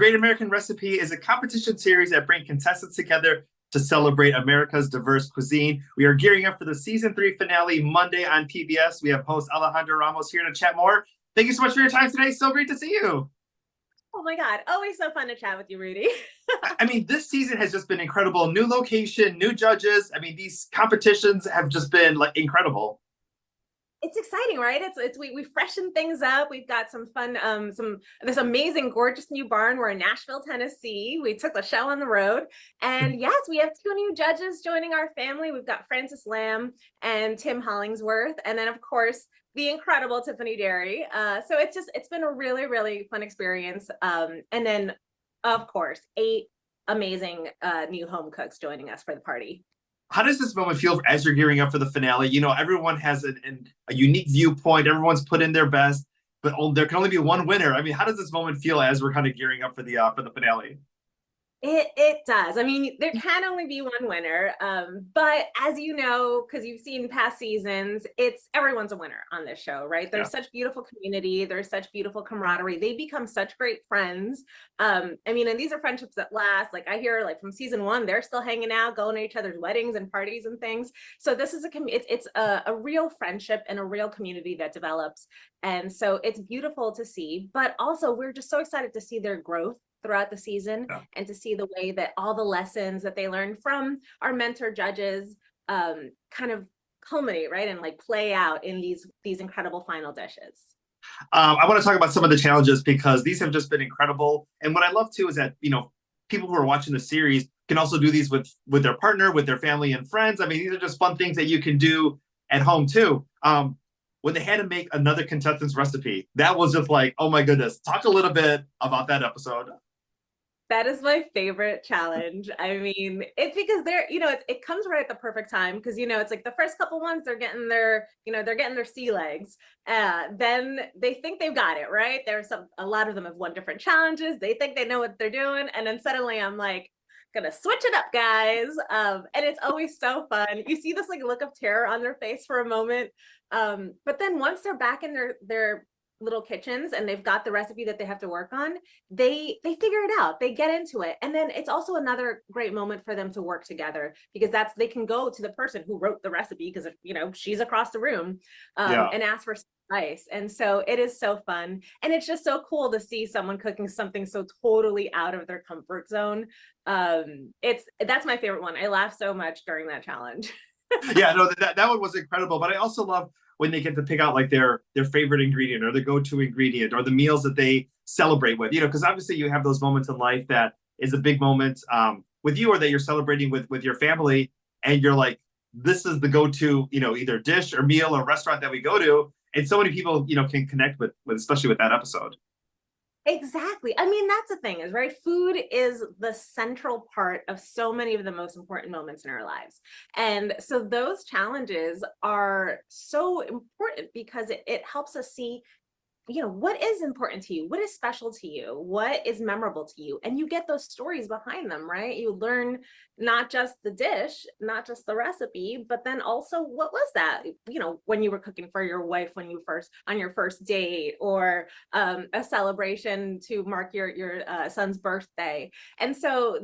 Great American Recipe is a competition series that brings contestants together to celebrate America's diverse cuisine. We are gearing up for the season 3 finale Monday on PBS. We have host Alejandra Ramos here to chat more. Thank you so much for your time today. So great to see you. Oh my God, always so fun to chat with you, Rudy. I mean, this season has just been incredible. New location, new judges. I mean, these competitions have just been like incredible. It's exciting, right? We freshen things up. We've got some fun, this amazing, gorgeous new barn. We're in Nashville, Tennessee. We took the show on the road, and yes, we have 2 new judges joining our family. We've got Francis Lamb and Tim Hollingsworth, and then of course the incredible Tiffany Derry. So it's been a really, really fun experience. And then of course 8 amazing new home cooks joining us for the party. How does this moment feel as you're gearing up for the finale? You know, everyone has a unique viewpoint. Everyone's put in their best, but there can only be one winner. I mean, how does this moment feel as we're kind of gearing up for the finale? It does. I mean, there can only be one winner, but as you know, because you've seen past seasons, everyone's a winner on this show, right? There's such beautiful community, there's such beautiful camaraderie. They become such great friends. I mean, and these are friendships that last. Like I hear, like from season 1, they're still hanging out, going to each other's weddings and parties and things. So this is it's a real friendship and a real community that develops, and so it's beautiful to see. But also, we're just so excited to see their growth throughout the season and to see the way that all the lessons that they learned from our mentor judges kind of culminate, right, and like play out in these incredible final dishes. I want to talk about some of the challenges because these have just been incredible. And what I love too is that, you know, people who are watching the series can also do these with their partner, with their family and friends. I mean, these are just fun things that you can do at home too. When they had to make another contestant's recipe, that was just like, oh my goodness. Talk a little bit about that episode. That is my favorite challenge. I mean, it's because it comes right at the perfect time because, it's like the first couple ones, they're getting their sea legs. Then they think they've got it, right? A lot of them have won different challenges. They think they know what they're doing. And then suddenly I'm like, gonna switch it up, guys. And it's always so fun. You see this like look of terror on their face for a moment. But then once they're back in their little kitchens and they've got the recipe that they have to work on, they figure it out, they get into it. And then it's also another great moment for them to work together because they can go to the person who wrote the recipe because she's across the room and ask for advice. And so it is so fun, and it's just so cool to see someone cooking something so totally out of their comfort zone. That's my favorite one. I laughed so much during that challenge. Yeah, no, that one was incredible. But I also love when they get to pick out like their favorite ingredient or the go-to ingredient or the meals that they celebrate with, because obviously you have those moments in life that is a big moment with you or that you're celebrating with your family. And you're like, this is the go-to, either dish or meal or restaurant that we go to. And so many people, can connect with especially with that episode. Exactly. I mean, that's the thing is, right? Food is the central part of so many of the most important moments in our lives. And so those challenges are so important because it helps us see, what is important to you? What is special to you? What is memorable to you? And you get those stories behind them, right? You learn not just the dish, not just the recipe, but then also what was that, when you were cooking for your wife, on your first date, or a celebration to mark your son's birthday. And so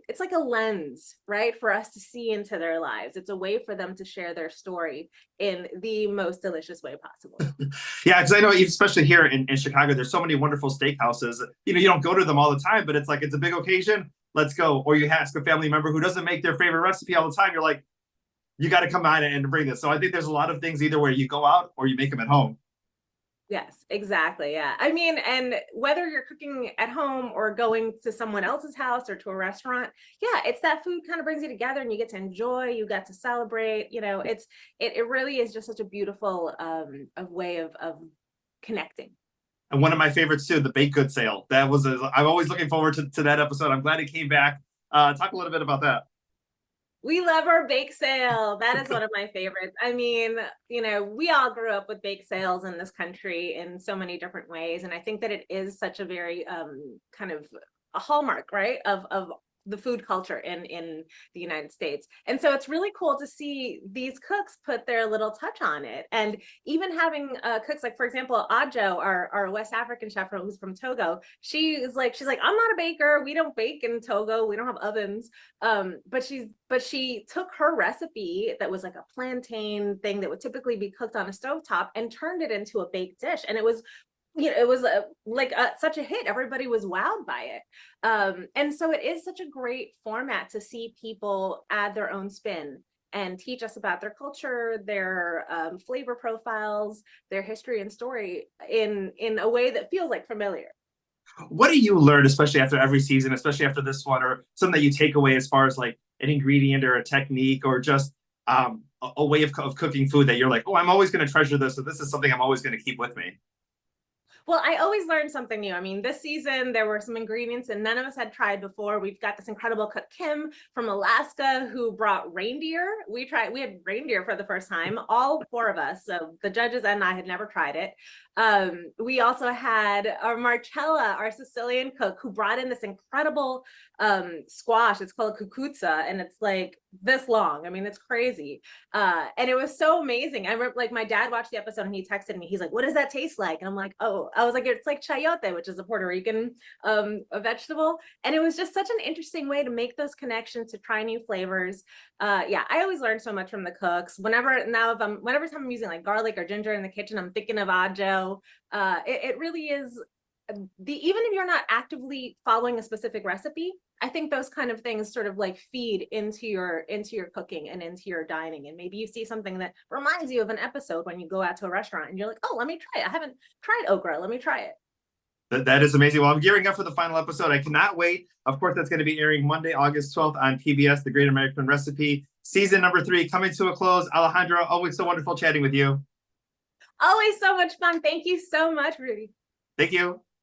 it's like a lens, right, for us to see into their lives. It's a way for them to share their story in the most delicious way possible. Yeah, because I know, especially here in Chicago, there's so many wonderful steakhouses. You don't go to them all the time, but it's like, it's a big occasion. Let's go. Or you ask a family member who doesn't make their favorite recipe all the time. You're like, you got to come on and bring this. So I think there's a lot of things either where you go out or you make them at home. Yes, exactly. Yeah. I mean, and whether you're cooking at home or going to someone else's house or to a restaurant, yeah, it's that food kind of brings you together and you get to enjoy, you get to celebrate, it really is just such a beautiful way of connecting. And one of my favorites too, the baked good sale. I'm always looking forward to that episode. I'm glad it came back. Talk a little bit about that. We love our bake sale. That is one of my favorites. I mean, we all grew up with bake sales in this country in so many different ways. And I think that it is such a very kind of a hallmark, right, of the food culture in the United States. And so it's really cool to see these cooks put their little touch on it. And even having cooks like, for example, Ajo, our West African chef who's from Togo, she's like, I'm not a baker. We don't bake in Togo. We don't have ovens. But she took her recipe that was like a plantain thing that would typically be cooked on a stovetop and turned it into a baked dish. And it was, it was such a hit. Everybody was wowed by it. And so it is such a great format to see people add their own spin and teach us about their culture, their flavor profiles, their history and story in a way that feels like familiar. What do you learn, especially after every season, especially after this one, or something that you take away as far as like an ingredient or a technique or just a way of cooking food that you're like, oh, I'm always going to treasure this, so this is something I'm always going to keep with me? Well, I always learn something new. I mean, this season there were some ingredients that none of us had tried before. We've got this incredible cook, Kim from Alaska, who brought reindeer. We had reindeer for the first time, all four of us. So the judges and I had never tried it. We also had our Marcella, our Sicilian cook, who brought in this incredible squash. It's called cucuzza, and it's like this long. I mean, it's crazy. And it was so amazing. I remember, like, my dad watched the episode and he texted me. He's like, "What does that taste like?" And I'm like, "Oh," I was like, "It's like chayote, which is a Puerto Rican a vegetable." And it was just such an interesting way to make those connections, to try new flavors. Yeah, I always learn so much from the cooks. Whenever time I'm using like garlic or ginger in the kitchen, I'm thinking of Ajo. It really is even if you're not actively following a specific recipe, I think those kind of things sort of like feed into your cooking and into your dining. And maybe you see something that reminds you of an episode when you go out to a restaurant and you're like, oh, let me try it. I haven't tried okra. Let me try it. That is amazing. Well, I'm gearing up for the final episode. I cannot wait. Of course, that's going to be airing Monday, August 12th on PBS, The Great American Recipe. Season number 3 coming to a close. Alejandra, always so wonderful chatting with you. Always so much fun. Thank you so much, Rudy. Thank you.